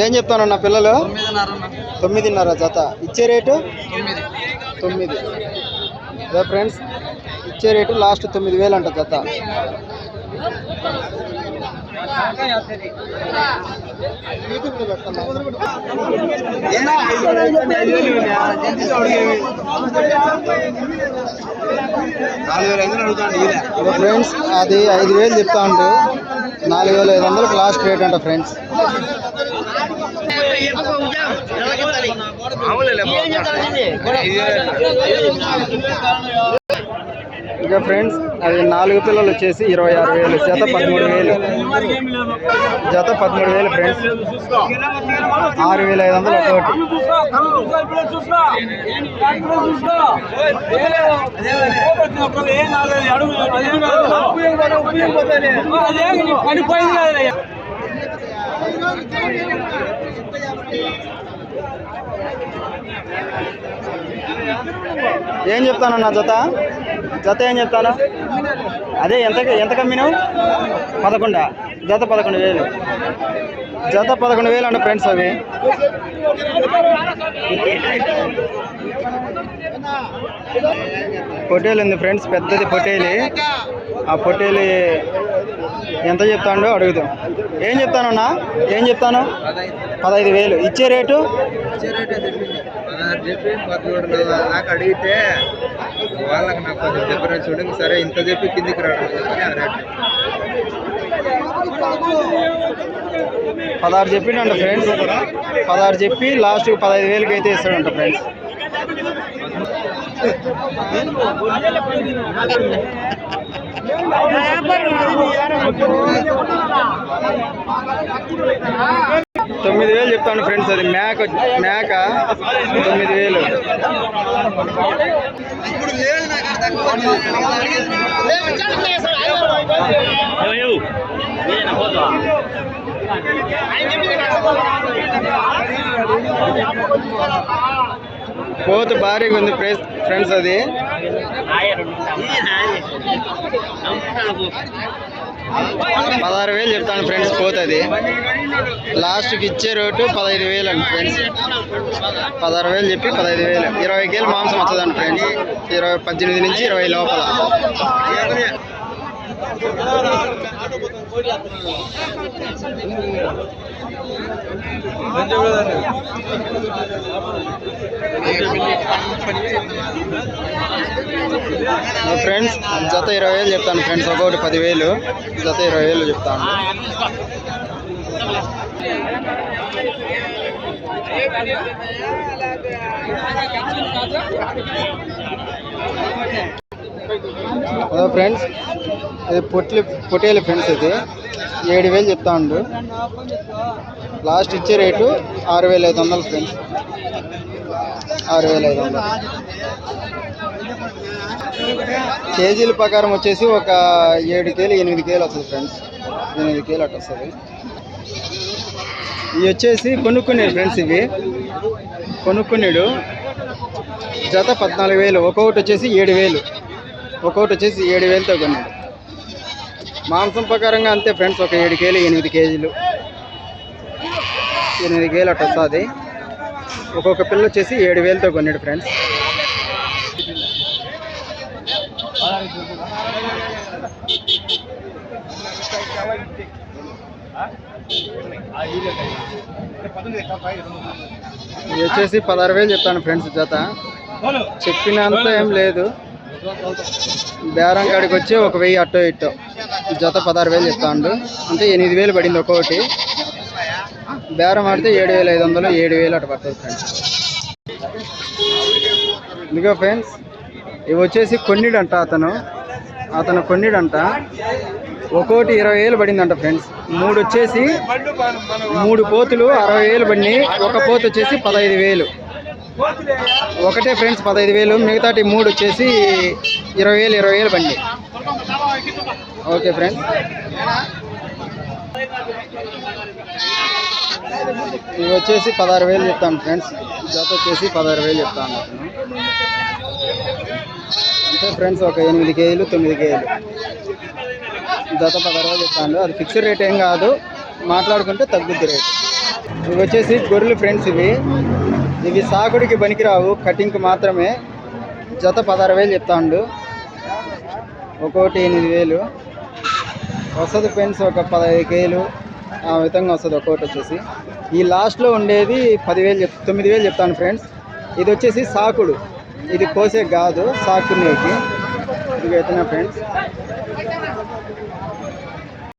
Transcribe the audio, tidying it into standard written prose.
ఏం చెప్తానన్నా పిల్లలు? 9.5 జత. ఇచ్చే రేటు 9. అదే ఫ్రెండ్స్, ఇచ్చే రేటు లాస్ట్ 9,000 అంట జత. ఫ్రెండ్స్ అది 5,000 చెప్తా ఉండు. 4,500 లాస్ట్ రేట్ అంట ఫ్రెండ్స్. ఇక ఫ్రెండ్స్ అది 4 పిల్లలు వచ్చేసి 26,000, జత 13,000. జత 13,000 ఫ్రెండ్స్. 6,500 ఒకటి. ఏం చెప్తానన్నా జత? జత ఏం చెప్తాను? అదే ఎంత కమ్మినావు? 11. జత 11,000. జత 11,000 అండి ఫ్రెండ్స్. అవి పొట్టేలు ఉంది ఫ్రెండ్స్, పెద్దది పొట్టేలి. ఆ పొట్టేలి ఎంత చెప్తాడో అడుగుతాం. ఏం చెప్తానన్నా? ఏం చెప్తాను? 15,000. ఇచ్చే రేటు అడిగితే వాళ్ళకి నాకు కొంచెం డిఫరెన్స్ చూడండి. సరే ఇంత చెప్పి కిందికి రావడం 16 చెప్పిండంట ఫ్రెండ్స్. 16 చెప్పి లాస్ట్ 15,000కి అయితే ఇస్తాడంట ఫ్రెండ్స్. తొమ్మిది 9,000 చెప్తాను ఫ్రెండ్స్. అది మేక 9,000. పోతు భారీగా ఉంది ఫ్రెండ్స్. అది 16,000 చెప్తాను ఫ్రెండ్స్. పోతుంది లాస్ట్కి ఇచ్చే రేటు 15,000 అండి ఫ్రెండ్స్. 16,000 చెప్పి 15,000. 20 కేలు మాంసం వస్తుందండి ఫ్రెండ్స్. 18 నుంచి 20 లోపల. ఫ్రెండ్స్ జత 20,000 చెప్తాను ఫ్రెండ్స్. ఒకటి 10,000. జత 20,000 చెప్తాను. హలో ఫ్రెండ్స్, ఇది పొట్టేలు ఫ్రెండ్స్. ఇది 7,000 చెప్తా ఉండు. లాస్ట్ ఇచ్చే రేటు 6,500 ఫ్రెండ్స్. 6,500. కేజీల ప్రకారం వచ్చేసి ఒక 7 కేలు 8 కేలు వస్తుంది ఫ్రెండ్స్. 8 కేలు అట్లా వస్తుంది. ఇవి వచ్చేసి కొనుక్కునేది ఫ్రెండ్స్. ఇవి కొనుక్కునేడు. జత 14,000. ఒక్కొక్కటి వచ్చేసి 7,000. ఒక్కొక్కటి వచ్చేసి 7,000తో కొన్నాడు. మాంసం ప్రకారంగా అంతే ఫ్రెండ్స్. ఒక 7 కేలు 8 కేజీలు 8 కేలు అట్లా వస్తుంది. ఒక్కొక్క పిల్ల వచ్చేసి 7,000తో కొన్నాడు ఫ్రెండ్స్. ఇది వచ్చేసి 16,000 చెప్తాను ఫ్రెండ్స్. జత చెప్పినంత ఏం లేదు. బేరం కాడికి వచ్చి ఒక 1000 అట్టో ఇట్టో. జత 16,000 చెప్తాండు. అంటే 8,000 పడింది ఒక్కొక్కటి. బేరం ఆడితే 7,500 7,000 అట్ట పడుతుంది ఫ్రెండ్స్. ఇదిగో ఫ్రెండ్స్, ఇవి వచ్చేసి కొన్నిడంట. అతను కొన్నిడంట. ఒక్కోటి 20,000 పడిందంట ఫ్రెండ్స్. 3 వచ్చేసి 3 పోతులు 60,000 పడినాయి. ఒక పోతు వచ్చేసి 15,000. ఒకటే ఫ్రెండ్స్ 15,000, మిగతాటి 3 వచ్చేసి 20,000 బండి. ఓకే ఫ్రెండ్స్, ఇవి వచ్చేసి 16,000 చెప్తాను ఫ్రెండ్స్. జత వచ్చేసి 16,000 చెప్తాను అతను. అంటే ఫ్రెండ్స్ ఒక 8 కేజీలు 9 కేజీలు జత 16,000 చెప్తాను. అది ఫిక్స్డ్ రేట్ ఏం కాదు, మాట్లాడుకుంటే తగ్గుద్ది రేట్. ఇవి వచ్చేసి గొర్రెలు ఫ్రెండ్స్. ఇవి సాగుడికి పనికిరావు, కటింగ్కి మాత్రమే. జత 16,000 చెప్తాండు. ఒక్కోటి 8,000 వస్తుంది ఫ్రెండ్స్. ఒక 15 కేజీలు ఆ విధంగా వస్తుంది ఒక్కోటి వచ్చేసి. ఈ లాస్ట్లో ఉండేది 9,000 చెప్తాను ఫ్రెండ్స్. ఇది వచ్చేసి సాకుడు, ఇది కోసే కాదు, సాకునేకి. ఇది అయితేనే ఫ్రెండ్స్.